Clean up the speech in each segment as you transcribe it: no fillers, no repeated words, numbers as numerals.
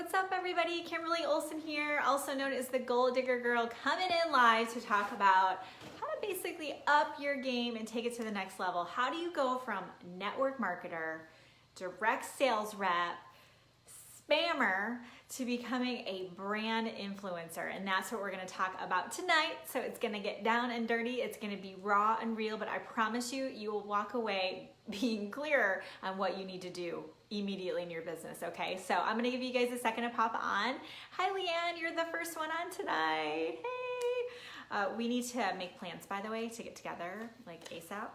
What's up, everybody? Kimberly Olson here, also known as the Goal Digger Girl, coming in live to talk about how to basically up your game and take it to the next level. How do you go from network marketer, direct sales rep, spammer to becoming a brand influencer? And that's what we're going to talk about tonight. So it's going to get down and dirty. It's going to be raw and real, but I promise you, you will walk away being clearer on what you need to do immediately in your business. Okay, so I'm going to give you guys a second to pop on. Hi, Leanne, you're the first one on tonight. Hey, we need to make plans, by the way, to get together like ASAP.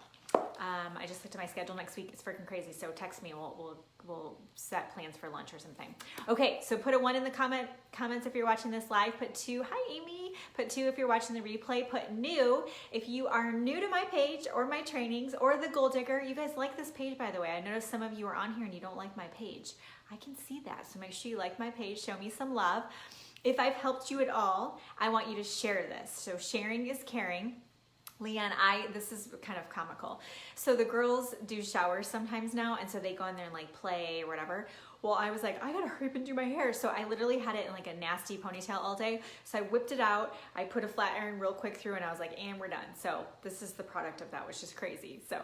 I just looked at my schedule next week. It's freaking crazy. So text me. We'll set plans for lunch or something. Okay. So put a 1 in the comments if you're watching this live. Put 2. Hi, Amy. Put 2 if you're watching the replay. Put new if you are new to my page or my trainings or the Goal Digger. You guys like this page, by the way. I noticed some of you are on here and you don't like my page. I can see that. So make sure you like my page. Show me some love. If I've helped you at all, I want you to share this. So sharing is caring. Leanne, this is kind of comical. So the girls do showers sometimes now, and so they go in there and like play or whatever. Well, I was like, I gotta hurry up and do my hair. So I literally had it in like a nasty ponytail all day. So I whipped it out, I put a flat iron real quick through, and I was like, and we're done. So this is the product of that, which is crazy. So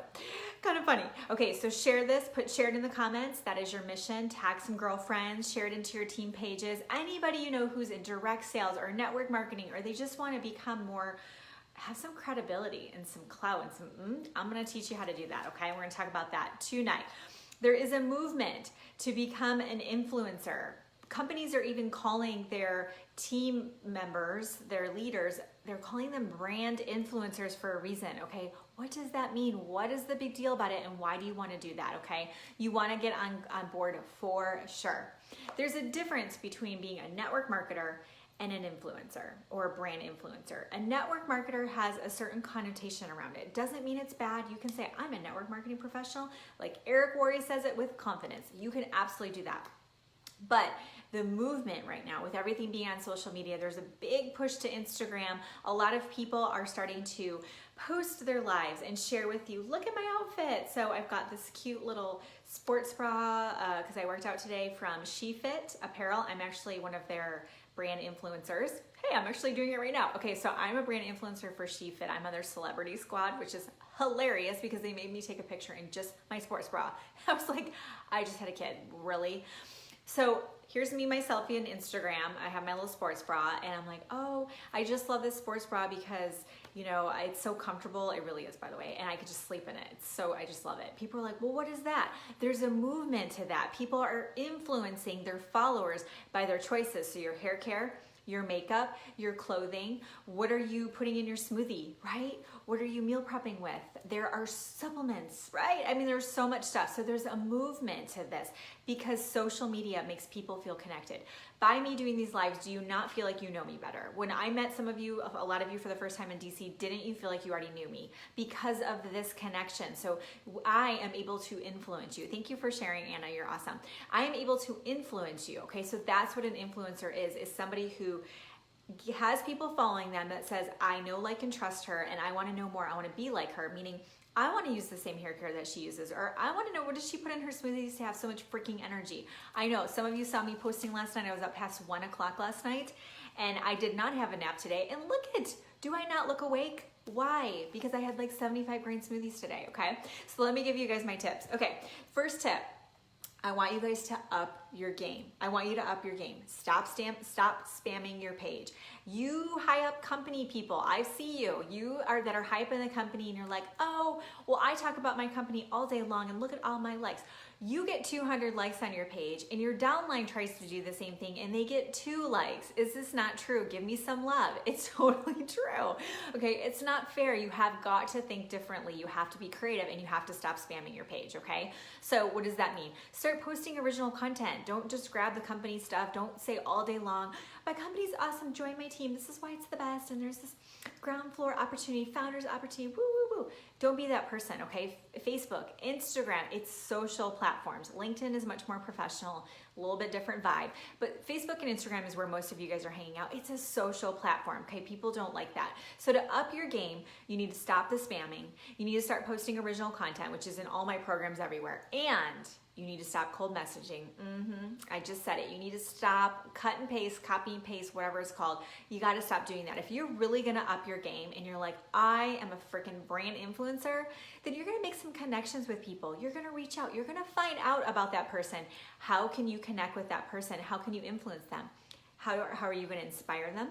kind of funny. Okay, so share this, share it in the comments. That is your mission. Tag some girlfriends, share it into your team pages. Anybody you know who's in direct sales or network marketing, or they just wanna become more, have some credibility and some clout and some, I'm gonna teach you how to do that, okay? We're gonna talk about that tonight. There is a movement to become an influencer. Companies are even calling their team members, their leaders, they're calling them brand influencers for a reason, okay? What does that mean? What is the big deal about it, and why do you wanna do that, okay? You wanna get on board for sure. There's a difference between being a network marketer and an influencer or a brand influencer. A network marketer has a certain connotation around it. It doesn't mean it's bad. You can say, I'm a network marketing professional. Like Eric Worre says it with confidence. You can absolutely do that. But the movement right now, with everything being on social media, there's a big push to Instagram. A lot of people are starting to post their lives and share with you, look at my outfit. So I've got this cute little sports bra because I worked out today from SheFit Apparel. I'm actually one of their brand influencers. Hey, I'm actually doing it right now. Okay, so I'm a brand influencer for SheFit. I'm on their celebrity squad, which is hilarious because they made me take a picture in just my sports bra. I was like, I just had a kid, really? So here's me, my selfie on Instagram. I have my little sports bra and I'm like, oh, I just love this sports bra because, you know, it's so comfortable. It really is, by the way, and I could just sleep in it. So I just love it. People are like, well, what is that? There's a movement to that. People are influencing their followers by their choices. So your hair care, your makeup, your clothing, what are you putting in your smoothie, right? What are you meal prepping with? There are supplements, right? I mean, there's so much stuff. So there's a movement to this because social media makes people feel connected. By me doing these lives, do you not feel like you know me better? When I met some of you, a lot of you for the first time in DC, didn't you feel like you already knew me? Because of this connection. So I am able to influence you. Thank you for sharing, Anna, you're awesome. I am able to influence you, okay? So that's what an influencer is somebody who has people following them that says, I know, like, and trust her, and I wanna know more, I wanna be like her, meaning I want to use the same hair care that she uses, or I want to know what does she put in her smoothies to have so much freaking energy. I know some of you saw me posting last night. I was up past 1 o'clock last night and I did not have a nap today. And look do I not look awake? Why? Because I had like 75 grain smoothies today, okay? So let me give you guys my tips. Okay, first tip. I want you guys to up your game. I want you to up your game. Stop spamming your page. You high up company people, I see you. That are high up in the company and you're like, oh, well, I talk about my company all day long and look at all my likes. You get 200 likes on your page and your downline tries to do the same thing and they get 2 likes. Is this not true? Give me some love. It's totally true. Okay, it's not fair. You have got to think differently. You have to be creative and you have to stop spamming your page, okay? So what does that mean? Start posting original content. Don't just grab the company stuff. Don't say all day long, my company's awesome, join my team. This is why it's the best and there's this ground floor opportunity, founders opportunity, woo, woo, woo. Don't be that person, okay? Facebook, Instagram, it's social platforms. LinkedIn is much more professional, a little bit different vibe. But Facebook and Instagram is where most of you guys are hanging out. It's a social platform, okay? People don't like that. So to up your game, you need to stop the spamming. You need to start posting original content, which is in all my programs everywhere. And you need to stop cold messaging. I just said it. You need to stop cut and paste, copy and paste, whatever it's called. You got to stop doing that. If you're really going to up your game and you're like, I am a freaking brand influencer, then you're going to make some connections with people. You're going to reach out. You're going to find out about that person. How can you connect with that person? How can you influence them? How are you going to inspire them?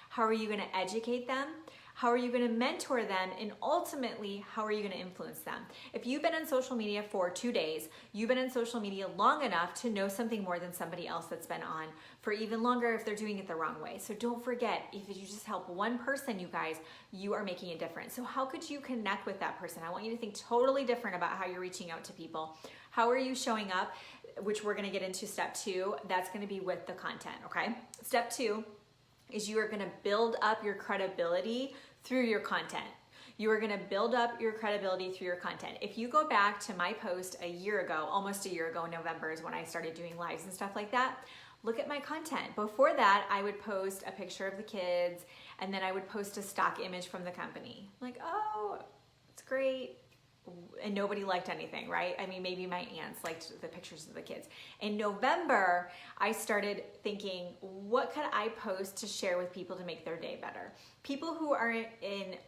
How are you going to educate them? How are you going to mentor them? And ultimately, how are you going to influence them? If you've been on social media for 2 days, you've been on social media long enough to know something more than somebody else that's been on for even longer if they're doing it the wrong way. So don't forget, if you just help one person, you guys, you are making a difference. So how could you connect with that person? I want you to think totally different about how you're reaching out to people. How are you showing up? Which we're going to get into step 2. That's going to be with the content, okay? Step 2 is you are going to build up your credibility through your content. You are going to build up your credibility through your content. If you go back to my post a year ago, almost a year ago, November is when I started doing lives and stuff like that. Look at my content. Before that, I would post a picture of the kids and then I would post a stock image from the company. Like, oh, it's great. And nobody liked anything, right? I mean, maybe my aunts liked the pictures of the kids. In November, I started thinking, what could I post to share with people to make their day better? People who are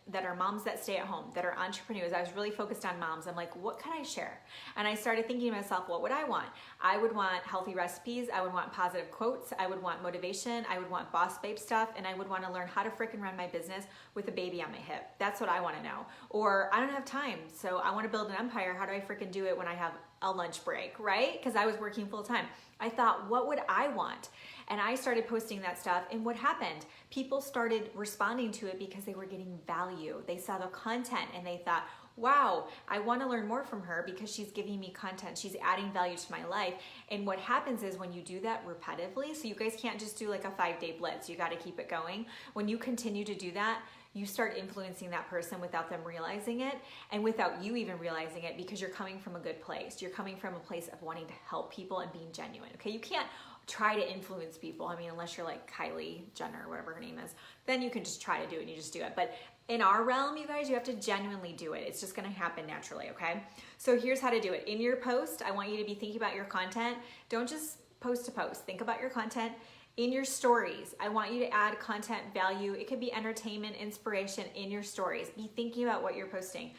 that are moms that stay at home, that are entrepreneurs. I was really focused on moms. I'm like, what can I share? And I started thinking to myself, what would I want? I would want healthy recipes. I would want positive quotes. I would want motivation. I would want boss babe stuff. And I would want to learn how to freaking run my business with a baby on my hip. That's what I want to know. Or I don't have time, so I want to build an empire. How do I freaking do it when I have a lunch break, right? Because I was working full time. I thought, what would I want? And I started posting that stuff. And what happened? People started responding to it because they were getting value. They saw the content and they thought, wow, I want to learn more from her because she's giving me content. She's adding value to my life. And what happens is when you do that repetitively, so you guys can't just do like a 5-day blitz. You got to keep it going. When you continue to do that, you start influencing that person without them realizing it and without you even realizing it because you're coming from a good place. You're coming from a place of wanting to help people and being genuine, okay? You can't try to influence people. I mean, unless you're like Kylie Jenner or whatever her name is, then you can just try to do it and you just do it. But in our realm, you guys, you have to genuinely do it. It's just gonna happen naturally, okay? So here's how to do it. In your post, I want you to be thinking about your content. Don't just post to post. Think about your content. In your stories, I want you to add content value. It could be entertainment, inspiration in your stories. Be thinking about what you're posting.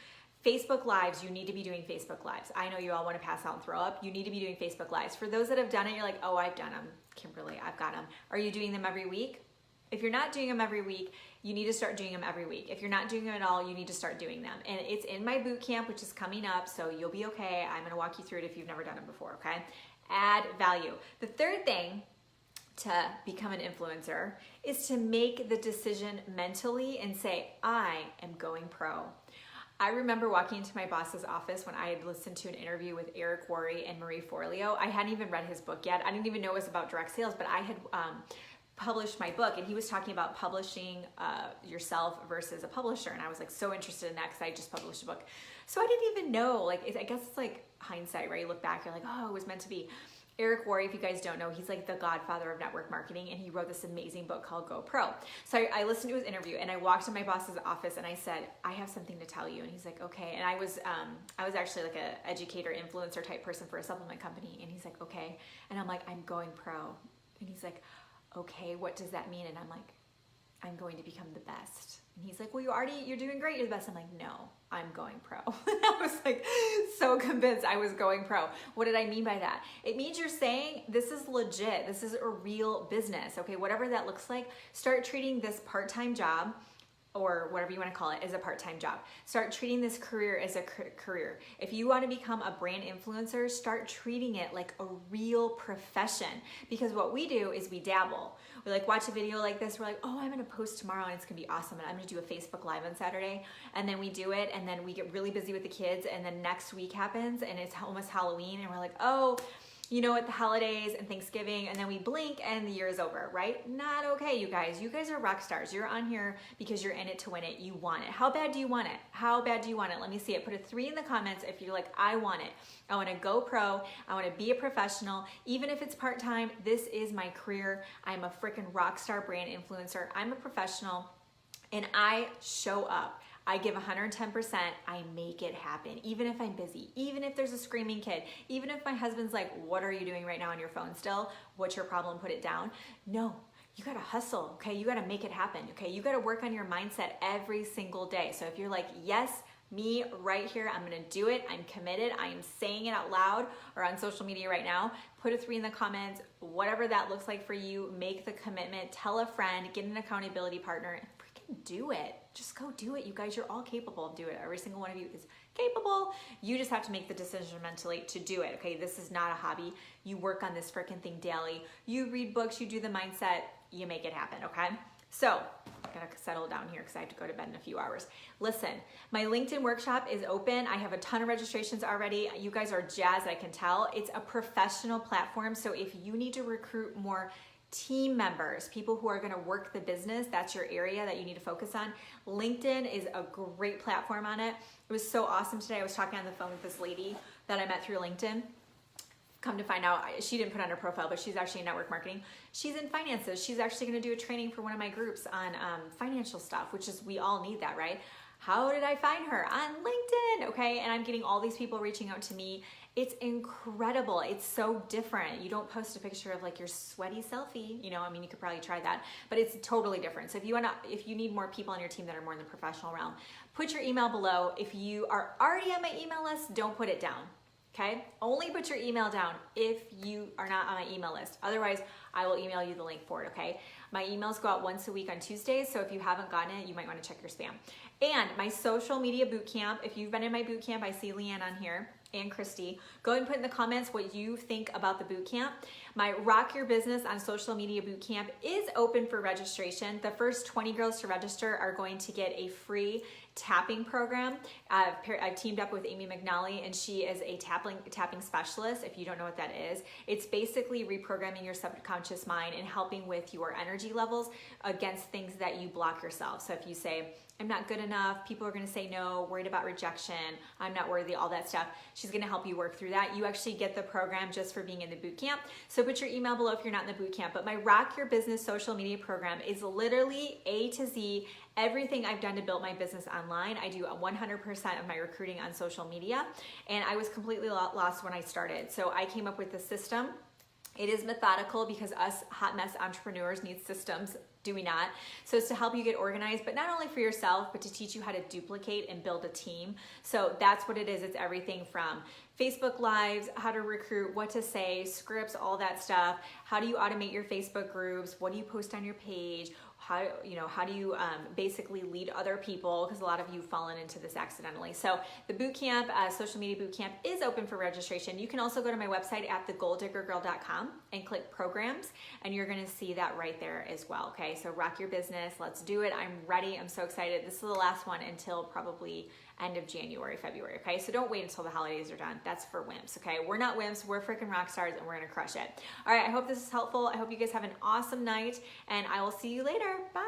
Facebook Lives, you need to be doing Facebook Lives. I know you all want to pass out and throw up. You need to be doing Facebook Lives. For those that have done it, you're like, oh, I've done them. Kimberly, I've got them. Are you doing them every week? If you're not doing them every week, you need to start doing them every week. If you're not doing them at all, you need to start doing them. And it's in my boot camp, which is coming up, so you'll be okay. I'm gonna walk you through it if you've never done it before, okay? Add value. The third thing to become an influencer is to make the decision mentally and say, I am going pro. I remember walking into my boss's office when I had listened to an interview with Eric Worre and Marie Forleo. I hadn't even read his book yet. I didn't even know it was about direct sales, but I had published my book and he was talking about publishing yourself versus a publisher. And I was like so interested in that because I just published a book. So I didn't even know, like, I guess it's like hindsight, right? You look back, you're like, oh, it was meant to be. Eric Worre, if you guys don't know, he's like the godfather of network marketing and he wrote this amazing book called Go Pro. So I listened to his interview and I walked to my boss's office and I said, I have something to tell you. And he's like, okay. And I was actually like an educator, influencer type person for a supplement company. And he's like, okay. And I'm like, I'm going pro. And he's like, okay, what does that mean? And I'm like, I'm going to become the best. And he's like, well, you're doing great, you're the best. I'm like, no, I'm going pro. I was like so convinced I was going pro. What did I mean by that? It means you're saying this is legit, this is a real business, okay? Whatever that looks like, start treating this part-time job or whatever you want to call it as a part-time job. Start treating this career as a career. If you want to become a brand influencer, start treating it like a real profession. Because what we do is we dabble. We like watch a video like this, we're like, oh, I'm gonna post tomorrow and it's gonna be awesome and I'm gonna do a Facebook Live on Saturday. And then we do it and then we get really busy with the kids and then next week happens and it's almost Halloween and we're like, oh, you know, at the holidays and Thanksgiving, and then we blink and the year is over, right? Not okay, you guys. You guys are rock stars. You're on here because you're in it to win it. You want it. How bad do you want it? How bad do you want it? Let me see it. Put a 3 in the comments if you're like, I want it. I want to go pro. I want to be a professional. Even if it's part-time, this is my career. I'm a freaking rock star brand influencer. I'm a professional and I show up. I give 110%, I make it happen. Even if I'm busy, even if there's a screaming kid, even if my husband's like, what are you doing right now on your phone still? What's your problem? Put it down. No, you gotta hustle, okay? You gotta make it happen, okay? You gotta work on your mindset every single day. So if you're like, yes, me right here, I'm gonna do it, I'm committed, I am saying it out loud or on social media right now, put a 3 in the comments, whatever that looks like for you, make the commitment, tell a friend, get an accountability partner, do it. Just go do it. You guys, you're all capable of doing it. Every single one of you is capable. You just have to make the decision mentally to do it. Okay, this is not a hobby. You work on this freaking thing daily. You read books, you do the mindset, you make it happen, okay? So, I gotta settle down here because I have to go to bed in a few hours. Listen, my LinkedIn workshop is open. I have a ton of registrations already. You guys are jazzed, I can tell. It's a professional platform, so if you need to recruit more team members, people who are going to work the business, that's your area that you need to focus on. LinkedIn is a great platform on it. It was so awesome today. I was talking on the phone with this lady that I met through LinkedIn. Come to find out, she didn't put on her profile, but she's actually in network marketing. She's in finances. She's actually going to do a training for one of my groups on financial stuff, which is, we all need that, right? How did I find her? On LinkedIn, okay? And I'm getting all these people reaching out to me. It's incredible. It's so different. You don't post a picture of like your sweaty selfie, you know, I mean, you could probably try that, but it's totally different. So if you need more people on your team that are more in the professional realm, put your email below. If you are already on my email list, don't put it down. Okay, only put your email down if you are not on my email list. Otherwise, I will email you the link for it, okay? My emails go out once a week on Tuesdays, so if you haven't gotten it, you might want to check your spam. And my social media boot camp, if you've been in my boot camp, I see Leanne on here and Christy. Go ahead and put in the comments what you think about the boot camp. My Rock Your Business on Social Media boot camp is open for registration. The first 20 girls to register are going to get a free tapping program. I've teamed up with Amy McNally, and she is a tapping specialist. If you don't know what that is, it's basically reprogramming your subconscious mind and helping with your energy levels against things that you block yourself. So if you say, I'm not good enough, people are gonna say no, worried about rejection, I'm not worthy, all that stuff, she's gonna help you work through that. You actually get the program just for being in the boot camp. So put your email below if you're not in the boot camp. But my Rock Your Business social media program is literally A to Z, everything I've done to build my business online. I do 100% of my recruiting on social media, and I was completely lost when I started. So I came up with a system. It is methodical because us hot mess entrepreneurs need systems, do we not? So it's to help you get organized, but not only for yourself, but to teach you how to duplicate and build a team. So that's what it is. It's everything from Facebook Lives, how to recruit, what to say, scripts, all that stuff. How do you automate your Facebook groups? What do you post on your page? How do you basically lead other people? Because a lot of you have fallen into this accidentally. So the boot camp, social media boot camp, is open for registration. You can also go to my website at thegoaldiggergirl.com and click programs, and you're going to see that right there as well. Okay, so rock your business. Let's do it. I'm ready. I'm so excited. This is the last one until probably end of January, February, okay? So don't wait until the holidays are done. That's for wimps, okay? We're not wimps, we're freaking rock stars, and we're gonna crush it. All right, I hope this is helpful. I hope you guys have an awesome night, and I will see you later. Bye.